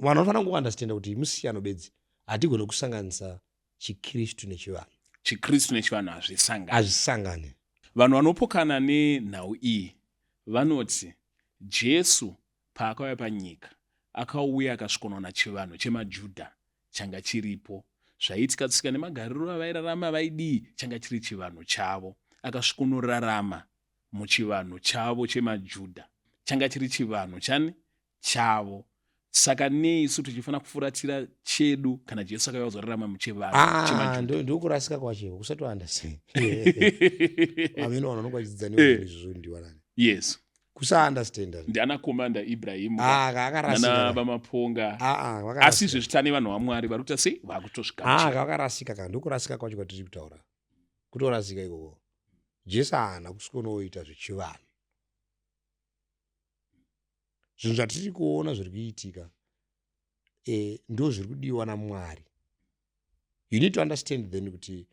vanhu vanofanira kuandastenda kuti musiyano bedzi hatigone kusanganisa chikristu nechivanhu. Chikristu nechivanhu hazvisangane. Vanhu vanopokana nenhau iyi vanoti Jesu paakauya panyika akauya akasvikonwa chivanhu chemaJudha changa chiripo, zvaiitika tsika nemagariro avairarama vaidii changa chiri chivanhu chavo, akasvikonorarama muchivanhu chavo chemaJudha changa chiri chivanhu chavo. Saka neisu tichifanira kufuratira chedu kana Jesu akauya kuzorarama muchivanhu chemaJudha. Ndokurasika kwacho kusati andastenda. Ameno vanhu vanokwachidzidza nezvizvo ndiwanani. Yes. Kusaandastenda. Ndiana komanda Ibrahimu. Akarasika. Nana Bamaponga. Asi zvezvitani vanhu vaMwari varikuita sei vakutosvika. Vakarasika kana ndokurasika kwacho kwatiri kutaura. Kutorasika ikoko. Jesu haana kusvikonoita zvechivanhu. Zvinhu zvatiri kuona zviri kuitika ndo zviri kudiwa naMwari. You need to understand then kuti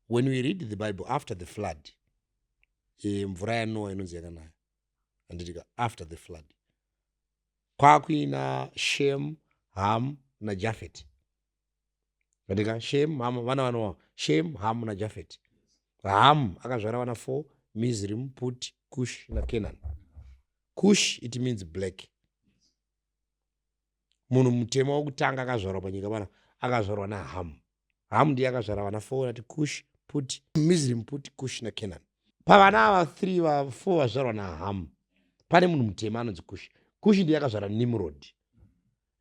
when we read the Bible after the flood, mvura yaNoah inonzi yakanaya. Anditika after the flood. Kwakuina Shem, Ham na Japhet. Anditika Shem, Ham, vana vaNoah, Shem, Ham na Japhet. Ham akazvara vana 4, Mizrim, Put, Cush na Canaan. Cush it means black. Munhu mutema wokutanga akazvarwa panyika pana akazvarwa naHam. Ham ndiye akazvara vana 4 ati Cush, Put, Mizrim, Put, Cush na Canaan. Pavana ava 3 va4 vazvarwa naHam pane munhu mutema anonzi Cush. Cush ndiye akazvara Nimrod.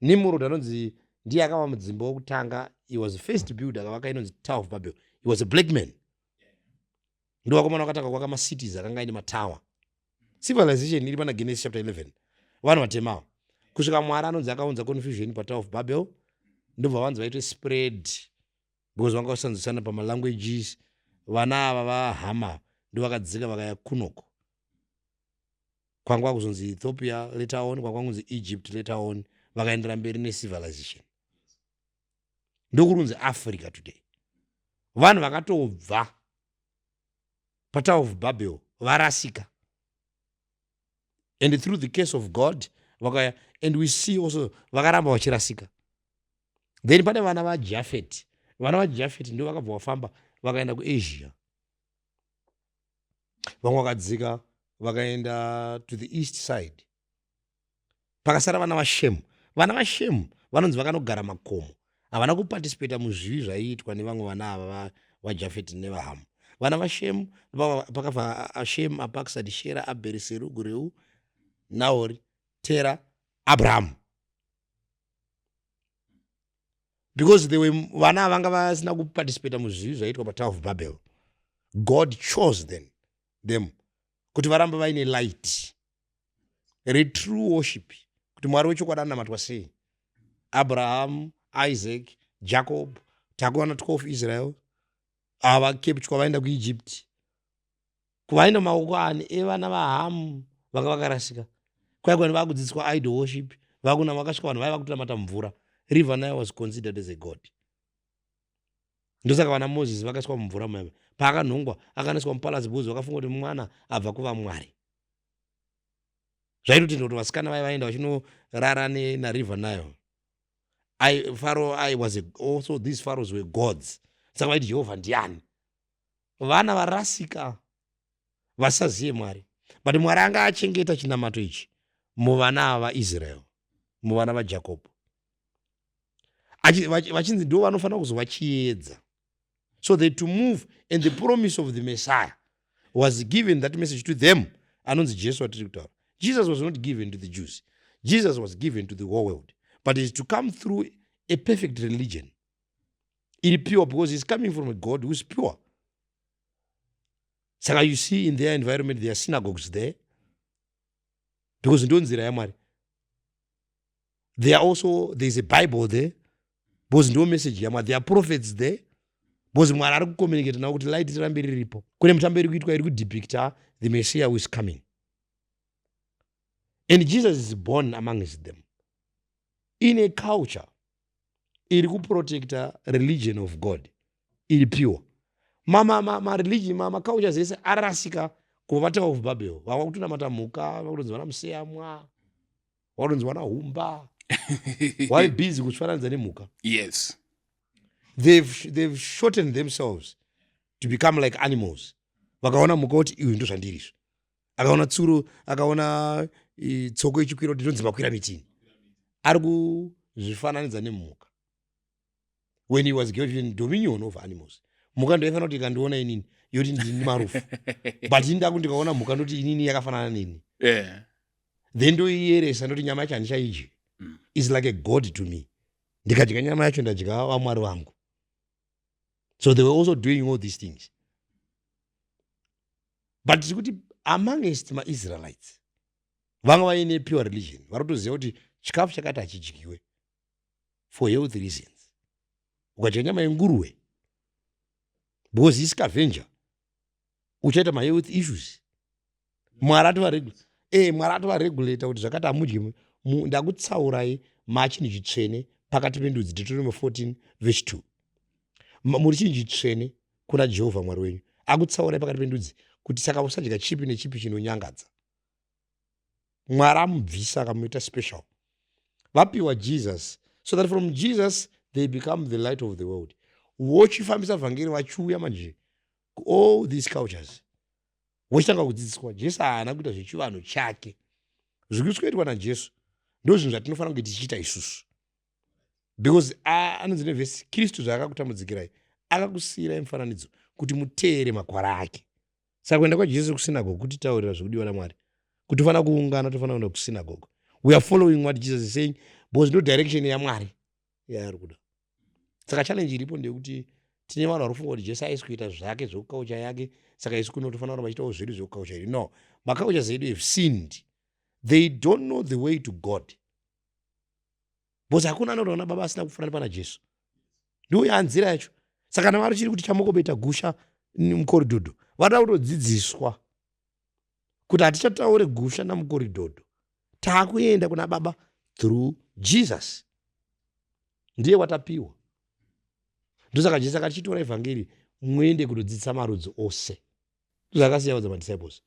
Nimrod anonzi ndiye akava mudzimba wokutanga. He was the first builder akavaka inonzi Tower of Babel. He was a black man. Ndo vakomana vakatanga kuvaka macities akanga ine matawa. Civilization iri pana Genesis chapter 11. Vanhu vatemawo. Kusvika Mwari anonzi akaunza confusion paTower of Babel. Ndobva vanzi vaitwe spread. Because vanga vasanzwisana pamalanguages. Vana ava vaHama ndo vakadzika vakaya kunoko. Kwanga kuzonzi Ethiopia later on, kwanga kunzi Egypt later on, vakaendera mberi necivilization. Ndokurunzi Africa today. Vanhu vakatobva paTower of Babel varasika. And through the case of God, and we see also vakaramba vachirasika. Then pane vana vaJaphet. Vana vaJaphet ndo vakabva vafamba vakaenda kuAsia. Vamwe vakadzika vakaenda to the east side. Pakasara vana vaShem. Vana vaShem vanonzi vakanogara makomo. Havana kuparticipate muzvivi zvaiitwa nevamwe vana ava vaJaphet nevaHam. Vana vaShem pakabva Shem, Apakisad, Shera, Aberi, Serugu, Reu, Nahori, Tera, Abraham. Because they were vana vanga vasina kuparticipate muzvivi zvaiitwa paTower of Babel. God chose them kuti varambe vaine light. True worship. Kuti Mwari wechokwadi anonamatwa sei. Abraham, Isaac, Jacob, takuwana 12 Israel. Ava kepchwa vaenda kuEgypt. Kuvaenda maoko ani evana vaHam vanga vakarasika. Kwai kwani vakudzidziswa idol worship. Vakuna vakasvika vanhu vaiva kutonamata mvura. River Nile was considered as a god. Ndosaka vana Moses vakaiswa mumvura maya. Paakanhongwa akaniswa mupalace bhuzi vakafunga kuti mwana abva kuva Mwari. Zvaitotenda kuti vasikana vaenda vachinorara naRiver Nile. Pharaoh was also these pharaohs were gods. Saka vaiti Jehovha ndiani. Vana varasika vasaziye Mwari. But Mwari anga achengeta chinamato ichi muvana vaIsrael, muvana vaJacob. Vachinzi ndo vanofanira kuzova chiedza. So they to move, and the promise of the Messiah was given that message to them. Anonzi Jesu atiri kutaura. Jesus was not given to the Jews. Jesus was given to the whole world. But it is to come through a perfect religion. It is pure because it's coming from a God who is pure. So you see in their environment, there are synagogues there. Because ndo nzira yaMwari. There is a Bible there. Because ndo message yaMwari. There are prophets there. Because Mwari ari kucommunicate now kuti light rirambe riripo. Kune mitambo iri kuitwa iri kudepicta the Messiah who is coming. And Jesus is born amongst them. In a culture, iri kuprotecta religion of God. Iri pure. Religion, culture zese arasika kuva Tower of Babel. Vakutonamata mhuka, vakutonzi vana museyamwa, vakutonzi vana humba. vari busy kutsvaranidza nemhuka. Yes. They've shortened themselves to become like animals. Vakaona mhuka kuti iwe ndo zvandirizvo. Akaona tsuro, akaona tsoko ichikwira kuti ndonzi makwira mitini. Ari kuzvifananidza nemhuka. When he was given dominion over animals. Mhuka ndo yafanira kuti ikandiona inini yoti ndini marufu. But indaku ndikaona mhuka ndoti inini yakafanana nini. Yeah. Then ndoiyeresa ndoti nyama yacho handichaidyi. Is like a god to me. Ndikadya nyama yacho ndadya vamwari vangu. So they were also doing all these things. But tiri kuti amongst maIsraelites vanga vaine pure religion vari kutoziva kuti chikafu chakati hachidyiwe for health reasons. Ukadya nyama yenguruwe because iscavenger uchaita mahealth issues. Mwari atovaregulata kuti zvakati hamudyi. Ndakutsaurai machinhu chitsvene pakati pendudzi, Deuteronomy 14:2. Muri chinhu chitsvene kuna Jehovha Mwari wenyu. Akutsaurai pakati pendudzi kuti saka usadya chipi nechipi chinonyangadza. Mwari amubvisa akamuita special. Vapiwa Jesus so that from Jesus they become the light of the world. Vochifambisa vhangeri vachiuya manje all these cultures. Vochitanga kudzidziswa Jesu haana kuita zvechivanhu chake. Zviri kuitwa naJesu ndo zvinhu zvatinofanira kunge tichiita isusu. Because anonzi nevhesi Kristu zvaakakutambudzikirai akakusiyirai mufananidzo kuti muteere makwara ake. Saka kuenda kwaJesu kusinagoge kutitaurira zvekudiwa naMwari. Kuti tofanira kuungana, tofanira kuenda kusinagoge. We are following what Jesus is saying because no direction yaMwari yaari kuda. Saka challenge iripo ndeyekuti tine vanhu vari kufunga kuti Jesu haisi kuita zvake zvekukaucha yake, saka isu kuno tofanira kuti vachitawo zvedu zvekukaucha iri. No, makaucha zedu have sinned. They don't know the way to God. Because hakuna anoona baba asina kufanana pana Jesu. Ndiyo yanzira yacho. Saka kana vari chiri kuti chamokobeta gusha mukoridhodho, vada kutodzidziswa kuti hatichataure gusha namukoridhodho. Taakuenda kuna baba through Jesus. Ndiye watapiwa. Ndosaka Jesu akatichitora evhangeri muende kutodzidzisa marudzi ose. Zvakasiyana with the disciples.